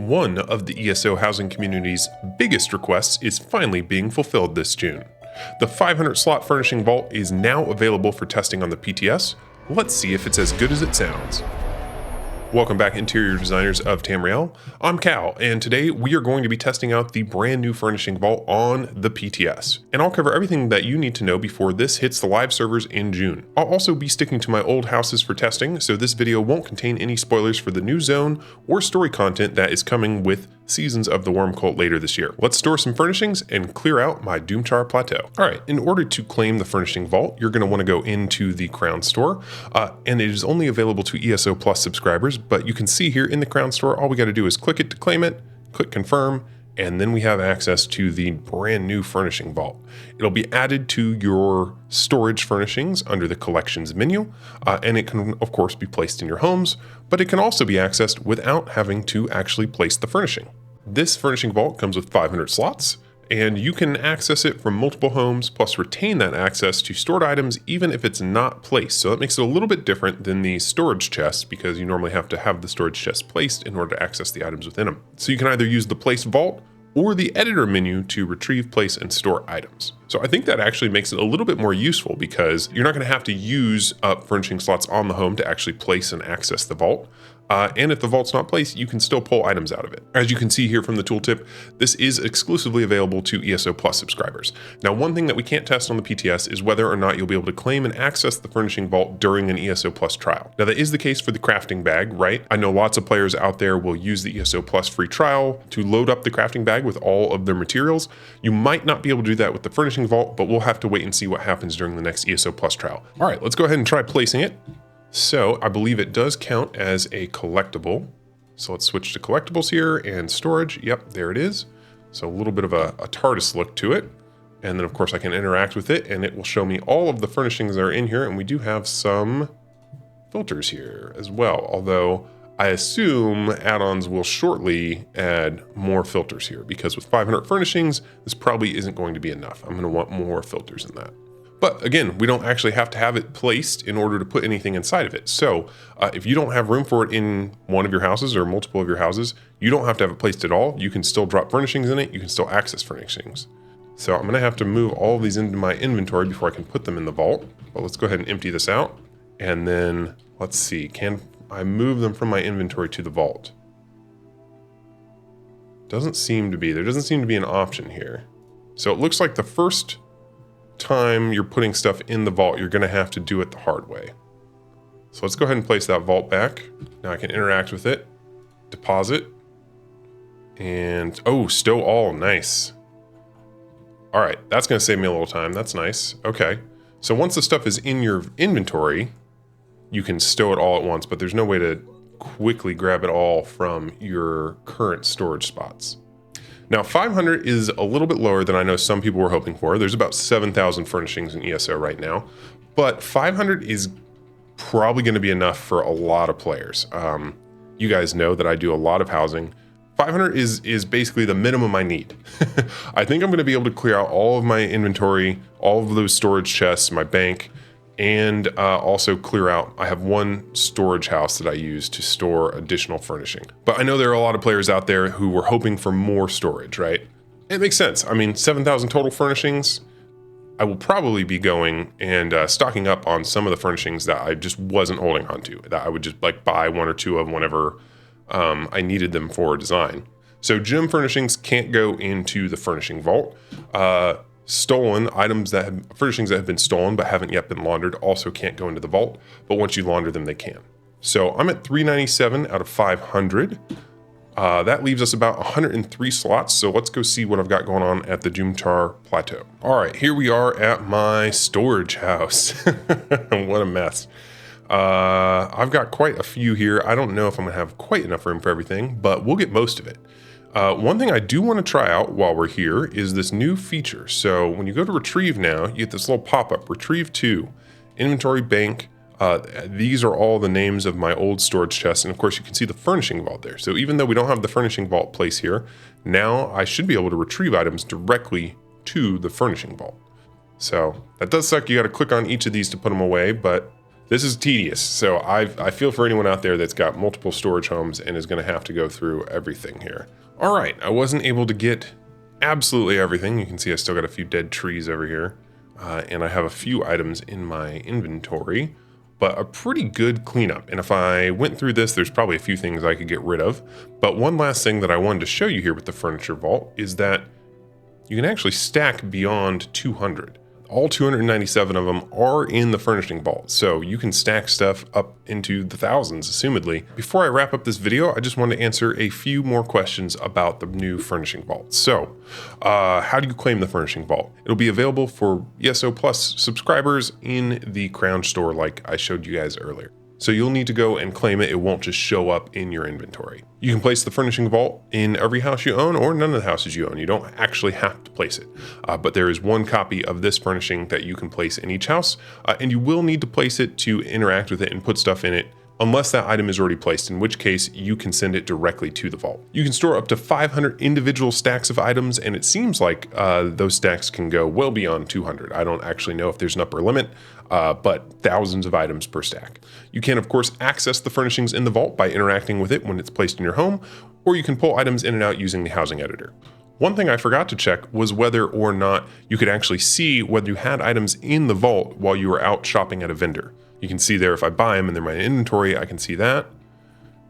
One of the ESO housing community's biggest requests is finally being fulfilled this June. The 500 slot Furnishing Vault is now available for testing on the PTS. Let's see if it's as good as it sounds. Welcome back, interior designers of Tamriel. I'm Cal, and today we are going to be testing out the brand new Furnishing Vault on the PTS. And I'll cover everything that you need to know before this hits the live servers in June. I'll also be sticking to my old houses for testing, so this video won't contain any spoilers for the new zone or story content that is coming with Seasons of the Worm Cult later this year. Let's store some furnishings and clear out my Doomchar Plateau. Alright, in order to claim the Furnishing Vault, you're going to want to go into the Crown Store, and it is only available to ESO Plus subscribers, but you can see here in the Crown Store, all we got to do is click it to claim it, click confirm, and then we have access to the brand new Furnishing Vault. It'll be added to your storage furnishings under the collections menu, and it can of course be placed in your homes, but it can also be accessed without having to actually place the furnishing. This Furnishing Vault comes with 500 slots, and you can access it from multiple homes, plus retain that access to stored items even if it's not placed. So that makes it a little bit different than the storage chests, because you normally have to have the storage chest placed in order to access the items within them. So you can either use the Place Vault or the editor menu to retrieve, place, and store items. So I think that actually makes it a little bit more useful, because you're not going to have to use up furnishing slots on the home to actually place and access the vault. And if the vault's not placed, you can still pull items out of it. As you can see here from the tooltip, this is exclusively available to ESO Plus subscribers. Now, one thing that we can't test on the PTS is whether or not you'll be able to claim and access the Furnishing Vault during an ESO Plus trial. Now, that is the case for the crafting bag, right? I know lots of players out there will use the ESO Plus free trial to load up the crafting bag with all of their materials. You might not be able to do that with the Furnishing Vault, but we'll have to wait and see what happens during the next ESO Plus trial. All right, let's go ahead and try placing it. So I believe it does count as a collectible. So let's switch to collectibles here and storage. Yep, there it is. So a little bit of a TARDIS look to it. And then of course I can interact with it and it will show me all of the furnishings that are in here. And we do have some filters here as well. Although I assume add-ons will shortly add more filters here, because with 500 furnishings, this probably isn't going to be enough. I'm going to want more filters in that. But again, we don't actually have to have it placed in order to put anything inside of it. So if you don't have room for it in one of your houses or multiple of your houses, you don't have to have it placed at all. You can still drop furnishings in it. You can still access furnishings. So I'm going to have to move all of these into my inventory before I can put them in the vault. But let's go ahead and empty this out. And then let's see, can I move them from my inventory to the vault? There doesn't seem to be an option here. So it looks like the first time you're putting stuff in the vault, you're going to have to do it the hard way. So let's go ahead and place that vault back. Now I can interact with it, deposit, and oh, stow all, nice. All right, that's going to save me a little time. That's nice. Okay, so once the stuff is in your inventory, you can stow it all at once, but there's no way to quickly grab it all from your current storage spots. Now, 500 is a little bit lower than I know some people were hoping for. There's about 7,000 furnishings in ESO right now, but 500 is probably going to be enough for a lot of players. You guys know that I do a lot of housing. 500 is basically the minimum I need. I think I'm going to be able to clear out all of my inventory, all of those storage chests, my bank, and also clear out, I have one storage house that I use to store additional furnishing. But I know there are a lot of players out there who were hoping for more storage, right? It makes sense. I mean, 7,000 total furnishings. I will probably be going and stocking up on some of the furnishings that I just wasn't holding on to, that I would just like buy one or two of whenever I needed them for design. So gem furnishings can't go into the Furnishing Vault. Stolen items furnishings that have been stolen but haven't yet been laundered also can't go into the vault, but once you launder them, they can. So I'm at 397 out of 500. That leaves us about 103 slots. So let's go see what I've got going on at the Doomchar Plateau. All right, here we are at my storage house. What a mess. I've got quite a few here. I don't know if I'm gonna have quite enough room for everything, but we'll get most of it. One thing I do want to try out while we're here is this new feature. So when you go to retrieve now, you get this little pop-up, retrieve to, inventory, bank. These are all the names of my old storage chests. And of course you can see the Furnishing Vault there. So even though we don't have the Furnishing Vault place here, now I should be able to retrieve items directly to the Furnishing Vault. So that does suck. You got to click on each of these to put them away, but This is tedious, so I feel for anyone out there that's got multiple storage homes and is going to have to go through everything here. All right, I wasn't able to get absolutely everything. You can see I still got a few dead trees over here, and I have a few items in my inventory, but a pretty good cleanup. And if I went through this, there's probably a few things I could get rid of. But one last thing that I wanted to show you here with the Furniture Vault is that you can actually stack beyond 200. All 297 of them are in the Furnishing Vault, so you can stack stuff up into the thousands, assumedly. Before I wrap up this video, I just want to answer a few more questions about the new Furnishing Vault. So, how do you claim the Furnishing Vault? It'll be available for ESO Plus subscribers in the Crown store like I showed you guys earlier. So you'll need to go and claim it. It won't just show up in your inventory. You can place the Furnishing Vault in every house you own or none of the houses you own. You don't actually have to place it, but there is one copy of this furnishing that you can place in each house, and you will need to place it to interact with it and put stuff in it unless that item is already placed, in which case you can send it directly to the vault. You can store up to 500 individual stacks of items, and it seems like those stacks can go well beyond 200. I don't actually know if there's an upper limit, but thousands of items per stack. You can, of course, access the furnishings in the vault by interacting with it when it's placed in your home, or you can pull items in and out using the housing editor. One thing I forgot to check was whether or not you could actually see whether you had items in the vault while you were out shopping at a vendor. You can see there if I buy them and they're in my inventory, I can see that.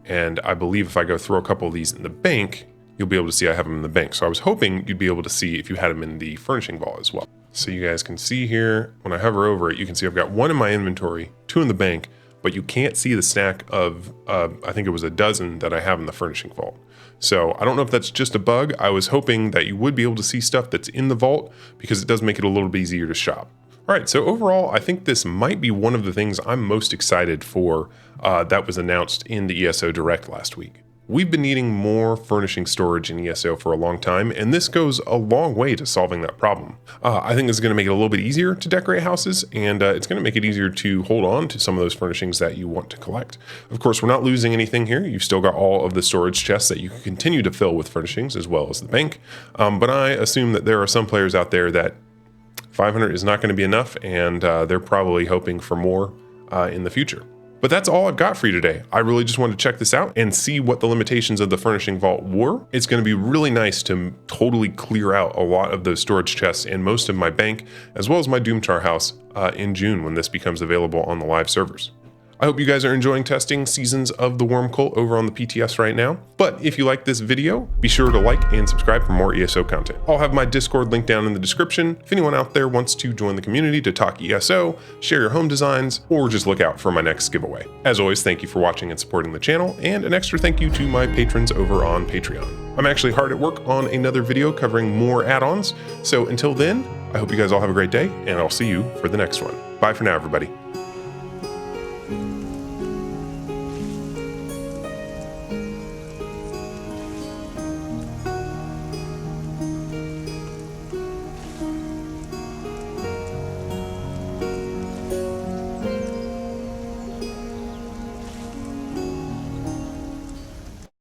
And I believe if I go throw a couple of these in the bank, you'll be able to see I have them in the bank. So I was hoping you'd be able to see if you had them in the Furnishing Vault as well. So you guys can see here, when I hover over it, you can see I've got one in my inventory, two in the bank, but you can't see the stack of, I think it was a dozen that I have in the Furnishing Vault. So I don't know if that's just a bug. I was hoping that you would be able to see stuff that's in the vault because it does make it a little bit easier to shop. All right, so overall, I think this might be one of the things I'm most excited for that was announced in the ESO Direct last week. We've been needing more furnishing storage in ESO for a long time, and this goes a long way to solving that problem. I think this is going to make it a little bit easier to decorate houses, and it's going to make it easier to hold on to some of those furnishings that you want to collect. Of course, we're not losing anything here. You've still got all of the storage chests that you can continue to fill with furnishings as well as the bank, but I assume that there are some players out there that 500 is not going to be enough, and they're probably hoping for more in the future. But that's all I've got for you today. I really just wanted to check this out and see what the limitations of the Furnishing Vault were. It's going to be really nice to totally clear out a lot of those storage chests and most of my bank, as well as my Doomchar house in June when this becomes available on the live servers. I hope you guys are enjoying testing Seasons of the Worm Cult over on the PTS right now. But if you like this video, be sure to like and subscribe for more ESO content. I'll have my Discord link down in the description if anyone out there wants to join the community to talk ESO, share your home designs, or just look out for my next giveaway. As always, thank you for watching and supporting the channel, and an extra thank you to my patrons over on Patreon. I'm actually hard at work on another video covering more add-ons, so until then, I hope you guys all have a great day, and I'll see you for the next one. Bye for now, everybody.